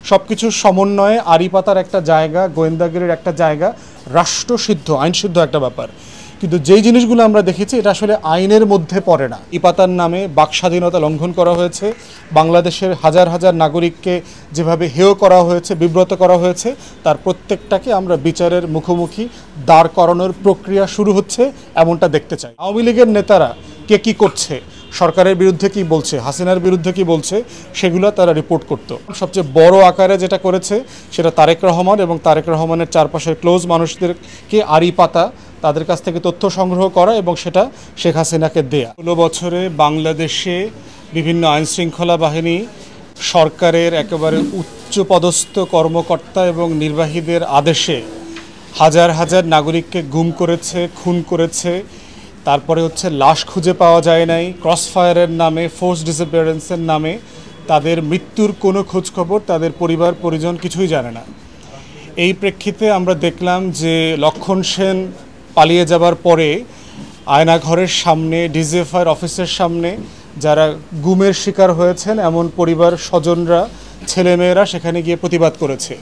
সবকিছুর সমন্বয়ে আড়ি পাতার একটা জায়গা, গোয়েন্দাগিরির একটা জায়গা, রাষ্ট্রসিদ্ধ আইনসিদ্ধ একটা ব্যাপার। কিন্তু যেই জিনিসগুলো আমরা দেখেছি এটা আসলে আইনের মধ্যে পড়ে না। ইপাতার নামে বাক স্বাধীনতা লঙ্ঘন করা হয়েছে, বাংলাদেশের হাজার হাজার নাগরিককে যেভাবে হেয় করা হয়েছে, বিব্রত করা হয়েছে, তার প্রত্যেকটাকে আমরা বিচারের মুখোমুখি দাঁড় করানোর প্রক্রিয়া শুরু হচ্ছে এমনটা দেখতে চাই। আওয়ামী লীগের নেতারা কে কী করছে, সরকারের বিরুদ্ধে কি বলছে, হাসিনার বিরুদ্ধে কি বলছে, সেগুলো তারা রিপোর্ট করত। সবচেয়ে বড় আকারে যেটা করেছে সেটা তারেক রহমান এবং তারেক রহমানের চারপাশের ক্লোজ মানুষদেরকে আড়ি পাতা, তাদের কাছ থেকে তথ্য সংগ্রহ করা এবং সেটা শেখ হাসিনাকে দেয়া। 16 বছরে বাংলাদেশে বিভিন্ন আইনশৃঙ্খলা বাহিনী সরকারের একেবারে উচ্চপদস্থ কর্মকর্তা এবং নির্বাহীদের আদেশে হাজার হাজার নাগরিককে গুম করেছে, খুন করেছে। তারপরে হচ্ছে লাশ খুঁজে পাওয়া যায় নাই, ক্রসফায়ারের নামে, ফোর্স ডিসঅ্যাপিয়ারেন্সের নামে তাদের মৃত্যুর কোনো খোঁজখবর তাদের পরিবার পরিজন কিছুই জানে না। এই প্রেক্ষিতে আমরা দেখলাম যে লক্ষণ সেন পালিয়ে যাবার পরে আয়নাঘরের সামনে, ডিজিএফআইয়ের অফিসের সামনে যারা গুমের শিকার হয়েছেন এমন পরিবার স্বজনরা, ছেলেমেয়েরা সেখানে গিয়ে প্রতিবাদ করেছে।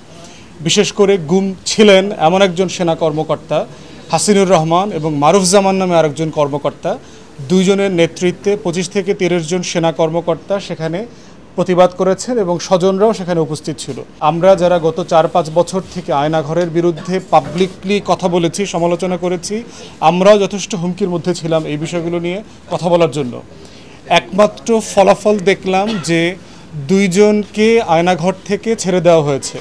বিশেষ করে গুম ছিলেন এমন একজন সেনা কর্মকর্তা হাসিনুর রহমান এবং মারুফজামান নামে আরেকজন কর্মকর্তা, দুইজনের নেতৃত্বে 25 থেকে 30 জন সেনা কর্মকর্তা সেখানে প্রতিবাদ করেছেন এবং স্বজনরাও সেখানে উপস্থিত ছিল। আমরা যারা গত 4-5 বছর থেকে আয়নাঘরের বিরুদ্ধে পাবলিকলি কথা বলেছি, সমালোচনা করেছি, আমরাও যথেষ্ট হুমকির মধ্যে ছিলাম এই বিষয়গুলো নিয়ে কথা বলার জন্য। একমাত্র ফলাফল দেখলাম যে 2 জনকে আয়নাঘর থেকে ছেড়ে দেওয়া হয়েছে।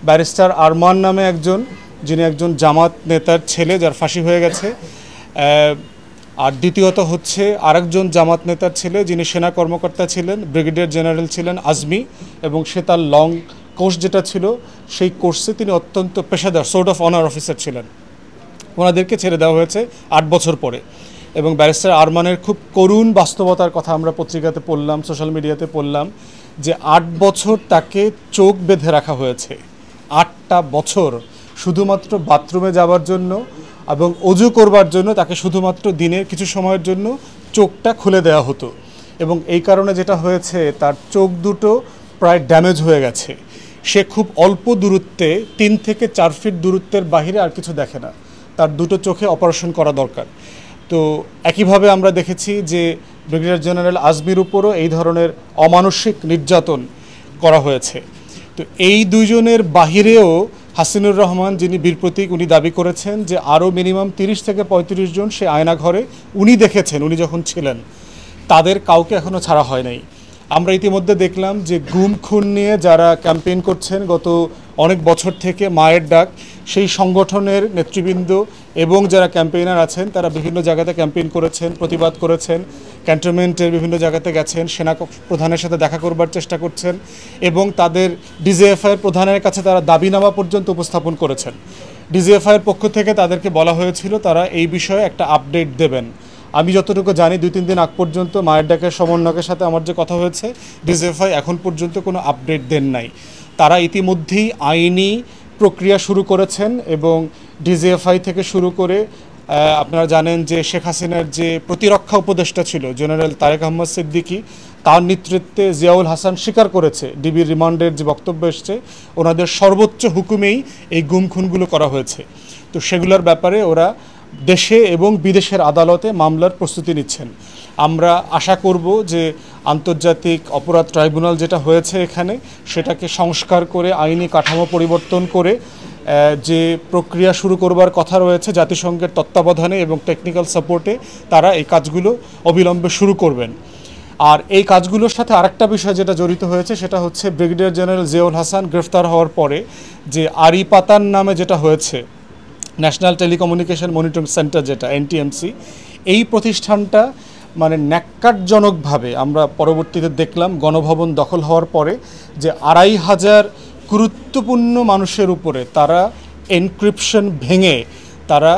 ব্যারিস্টার আরমান নামে একজন, যিনি একজন জামাত নেতার ছেলে যার ফাঁসি হয়ে গেছে, আর দ্বিতীয়ত হচ্ছে আরেকজন জামাত নেতার ছেলে যিনি সেনা কর্মকর্তা ছিলেন, ব্রিগেডিয়ার জেনারেল ছিলেন আজমি, এবং সে তার লং কোর্স যেটা ছিল সেই কোর্সে তিনি অত্যন্ত পেশাদার সোর্ট অফ অনার অফিসার ছিলেন। ওনাদেরকে ছেড়ে দেওয়া হয়েছে 8 বছর পরে। এবং ব্যারিস্টার আরমানের খুব করুণ বাস্তবতার কথা আমরা পত্রিকাতে পড়লাম, সোশ্যাল মিডিয়াতে পড়লাম যে 8 বছর তাকে চোখ বেঁধে রাখা হয়েছে। 8টা বছর শুধুমাত্র বাথরুমে যাওয়ার জন্য এবং অজু করবার জন্য তাকে শুধুমাত্র দিনের কিছু সময়ের জন্য চোখটা খুলে দেওয়া হতো। এবং এই কারণে যেটা হয়েছে তার চোখ দুটো প্রায় ড্যামেজ হয়ে গেছে। সে খুব অল্প দূরত্বে 3 থেকে 4 ফিট দূরত্বের বাইরে আর কিছু দেখে না, তার দুটো চোখে অপারেশন করা দরকার। তো একইভাবে আমরা দেখেছি যে ব্রিগেডিয়ার জেনারেল আজমির উপরও এই ধরনের অমানসিক নির্যাতন করা হয়েছে। তো এই 2 জনের বাহিরেও হাসিনুর রহমান যিনি বীর প্রতীক, উনি দাবি করেছেন যে আরও মিনিমাম 30 থেকে 35 জন সে আয়নাঘরে উনি দেখেছেন উনি যখন ছিলেন, তাদের কাউকে এখনও ছাড়া হয় নাই। আমরা ইতিমধ্যে দেখলাম যে গুম খুন নিয়ে যারা ক্যাম্পেইন করছেন গত অনেক বছর থেকে, মায়ের ডাক, সেই সংগঠনের নেতৃবৃন্দ এবং যারা ক্যাম্পেইনার আছেন তারা বিভিন্ন জায়গাতে ক্যাম্পেইন করেছেন, প্রতিবাদ করেছেন, ক্যান্টনমেন্টের বিভিন্ন জায়গাতে গেছেন, সেনা প্রধানের সাথে দেখা করবার চেষ্টা করছেন এবং তাদের ডিজিএফআইয়ের প্রধানের কাছে তারা দাবিনামা পর্যন্ত উপস্থাপন করেছেন। ডিজিএফআইয়ের পক্ষ থেকে তাদেরকে বলা হয়েছিল তারা এই বিষয়ে একটা আপডেট দেবেন। আমি যতটুকু জানি 2-3 দিন আগ পর্যন্ত মায়ের ডাকের সমন্বয়কের সাথে আমার যে কথা হয়েছে, ডিজিএফআই এখন পর্যন্ত কোনো আপডেট দেন নাই। তারা ইতিমধ্যেই আইনি প্রক্রিয়া শুরু করেছেন এবং ডিজিএফআই থেকে শুরু করে আপনারা জানেন যে শেখ হাসিনার যে প্রতিরক্ষা উপদেষ্টা ছিল জেনারেল তারেক আহমদ সিদ্দিকী, তার নেতৃত্বে জিয়াউল হাসান স্বীকার করেছে ডিবির রিমান্ডের যে বক্তব্য এসছে ওনাদের সর্বোচ্চ হুকুমেই এই গুম খুনগুলো করা হয়েছে। তো সেগুলোর ব্যাপারে ওরা দেশে এবং বিদেশের আদালতে মামলার প্রস্তুতি নিচ্ছেন। আমরা আশা করব যে আন্তর্জাতিক অপরাধ ট্রাইব্যুনাল যেটা হয়েছে এখানে সেটাকে সংস্কার করে আইনি কাঠামো পরিবর্তন করে যে প্রক্রিয়া শুরু করবার কথা রয়েছে জাতিসংঘের তত্ত্বাবধানে এবং টেকনিক্যাল সাপোর্টে তারা এই কাজগুলো অবিলম্বে শুরু করবেন। আর এই কাজগুলোর সাথে আরেকটা বিষয় যেটা জড়িত হয়েছে সেটা হচ্ছে ব্রিগেডিয়ার জেনারেল জিয়াউল হাসান গ্রেফতার হওয়ার পরে যে আড়ি পাতার নামে যেটা হয়েছে, ন্যাশনাল টেলিকমিউনিকেশন মনিটরিং সেন্টার যেটা এনটিএমসি, এই প্রতিষ্ঠানটা মানে ন্যাক্কারজনকভাবে আমরা পরবর্তীতে দেখলাম গণভবন দখল হওয়ার পরে যে 2500 গুরুত্বপূর্ণ মানুষের উপরে তারা এনক্রিপশন ভেঙে তারা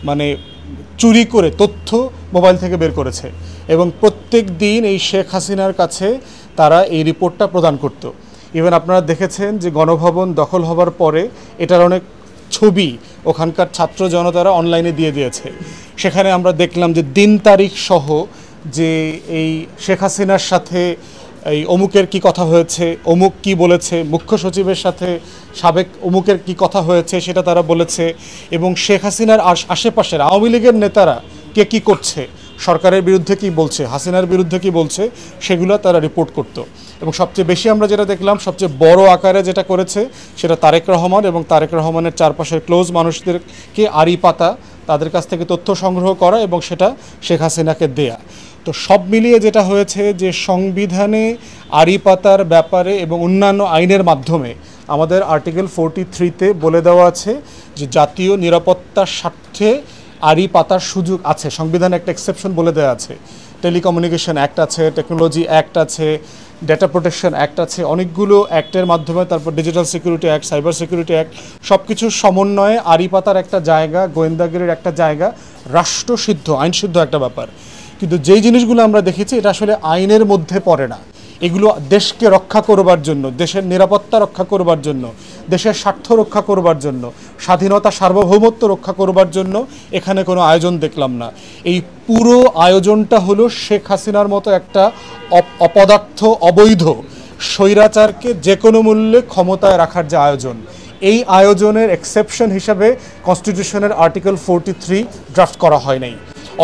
মানে চুরি করে তথ্য মোবাইল থেকে বের করেছে এবং প্রত্যেক দিন এই শেখ হাসিনার কাছে তারা এই রিপোর্টটা প্রদান করত। ইভেন আপনারা দেখেছেন যে গণভবন দখল হওয়ার পরে এটার অনেক ছবি ওখানকার ছাত্র জনতারা অনলাইনে দিয়ে দিয়েছে। সেখানে আমরা দেখলাম যে দিন তারিখ সহ যে এই শেখ হাসিনার সাথে এই অমুকের কি কথা হয়েছে, অমুক কি বলেছে, মুখ্য সচিবের সাথে সাবেক অমুকের কি কথা হয়েছে সেটা তারা বলেছে, এবং শেখ হাসিনার আশেপাশের আওয়ামী লীগের নেতারা কে কী করছে, সরকারের বিরুদ্ধে কি বলছে, হাসিনার বিরুদ্ধে কি বলছে, সেগুলো তারা রিপোর্ট করত। এবং সবচেয়ে বেশি আমরা যেটা দেখলাম, সবচেয়ে বড় আকারে যেটা করেছে সেটা তারেক রহমান এবং তারেক রহমানের চারপাশের ক্লোজ মানুষদেরকে আড়ি পাতা, তাদের কাছ থেকে তথ্য সংগ্রহ করা এবং সেটা শেখ হাসিনাকে দেয়া। তো সব মিলিয়ে যেটা হয়েছে যে সংবিধানে আড়ি পাতার ব্যাপারে এবং অন্যান্য আইনের মাধ্যমে আমাদের আর্টিকেল 43-তে বলে দেওয়া আছে যে জাতীয় নিরাপত্তার স্বার্থে আড়ি পাতার সুযোগ আছে। সংবিধানে একটা এক্সেপশন বলে দেওয়া আছে, টেলিকমিউনিকেশন অ্যাক্ট আছে, টেকনোলজি অ্যাক্ট আছে, ডেটা প্রোটেকশন অ্যাক্ট আছে, অনেকগুলো অ্যাক্টের মাধ্যমে, তারপর digital security act, cyber security act, সব কিছুর সমন্বয়ে আড়ি পাতার একটা জায়গা, গোয়েন্দাগিরির একটা জায়গা রাষ্ট্রসিদ্ধ, আইনসিদ্ধ একটা ব্যাপার। কিন্তু যেই জিনিসগুলো আমরা দেখেছি এটা আসলে আইনের মধ্যে পড়ে না। এগুলো দেশকে রক্ষা করবার জন্য, দেশের নিরাপত্তা রক্ষা করবার জন্য, দেশের স্বার্থ রক্ষা করবার জন্য, স্বাধীনতা সার্বভৌমত্ব রক্ষা করবার জন্য এখানে কোনো আয়োজন দেখলাম না। এই পুরো আয়োজনটা হলো শেখ হাসিনার মতো একটা অপদার্থ, অবৈধ স্বৈরাচারকে যে কোনো মূল্যে ক্ষমতায় রাখার যে আয়োজন, এই আয়োজনের এক্সেপশন হিসাবে কনস্টিটিউশনের আর্টিকেল 43 ড্রাফট করা হয় নাই।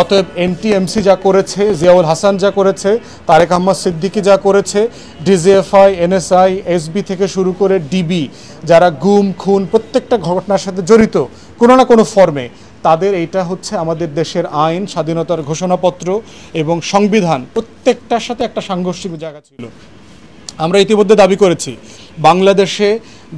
অতএব এনটিএমসি যা করেছে, জিয়াউল হাসান যা করেছে, তারেক আহমদ সিদ্দিকী যা করেছে, ডিজিএফআই, এনএসআই, এসবি থেকে শুরু করে ডিবি, যারা গুম খুন প্রত্যেকটা ঘটনার সাথে জড়িত কোনো না কোনো ফর্মে, তাদের এইটা হচ্ছে আমাদের দেশের আইন, স্বাধীনতার ঘোষণাপত্র এবং সংবিধান, প্রত্যেকটার সাথে একটা সাংঘর্ষিক জায়গা ছিল। আমরা ইতিমধ্যে দাবি করেছি বাংলাদেশে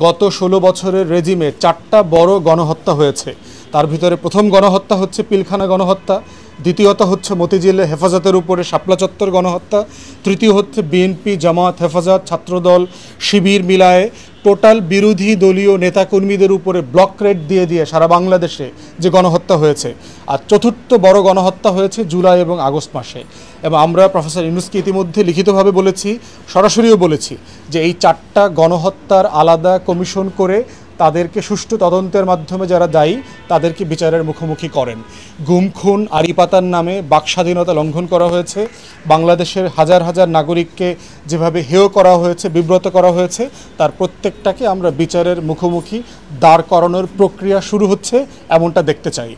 গত 16 বছরের রেজিমে 4টা বড় গণহত্যা হয়েছে। তার ভিতরে প্রথম গণহত্যা হচ্ছে পিলখানা গণহত্যা, দ্বিতীয়ত হচ্ছে মতিঝিলে হেফাজতের উপরে শাপলা চত্বর গণহত্যা, তৃতীয় হচ্ছে বিএনপি, জামাত, হেফাজত, ছাত্রদল, শিবির মিলায়ে টোটাল বিরোধী দলীয় নেতাকর্মীদের উপরে ব্লক রেড দিয়ে দিয়ে সারা বাংলাদেশে যে গণহত্যা হয়েছে। আর চতুর্থ বড় গণহত্যা হয়েছে জুলাই এবং আগস্ট মাসে। এবং আমরা প্রফেসর ইউনূসকে ইতিমধ্যে লিখিতভাবে বলেছি, সরাসরিও বলেছি যে এই 4টা গণহত্যার আলাদা কমিশন করে তাদেরকে সুষ্ঠু তদন্তের মাধ্যমে যারা দায়ী তাদেরকে বিচারের মুখোমুখি করেন। গুম খুন, আড়ি পাতার নামে বাক স্বাধীনতা লঙ্ঘন করা হয়েছে, বাংলাদেশের হাজার হাজার নাগরিককে যেভাবে হেয় করা হয়েছে, বিব্রত করা হয়েছে, তার প্রত্যেকটাকে আমরা বিচারের মুখোমুখি দাঁড় করানোর প্রক্রিয়া শুরু হচ্ছে এমনটা দেখতে চাই।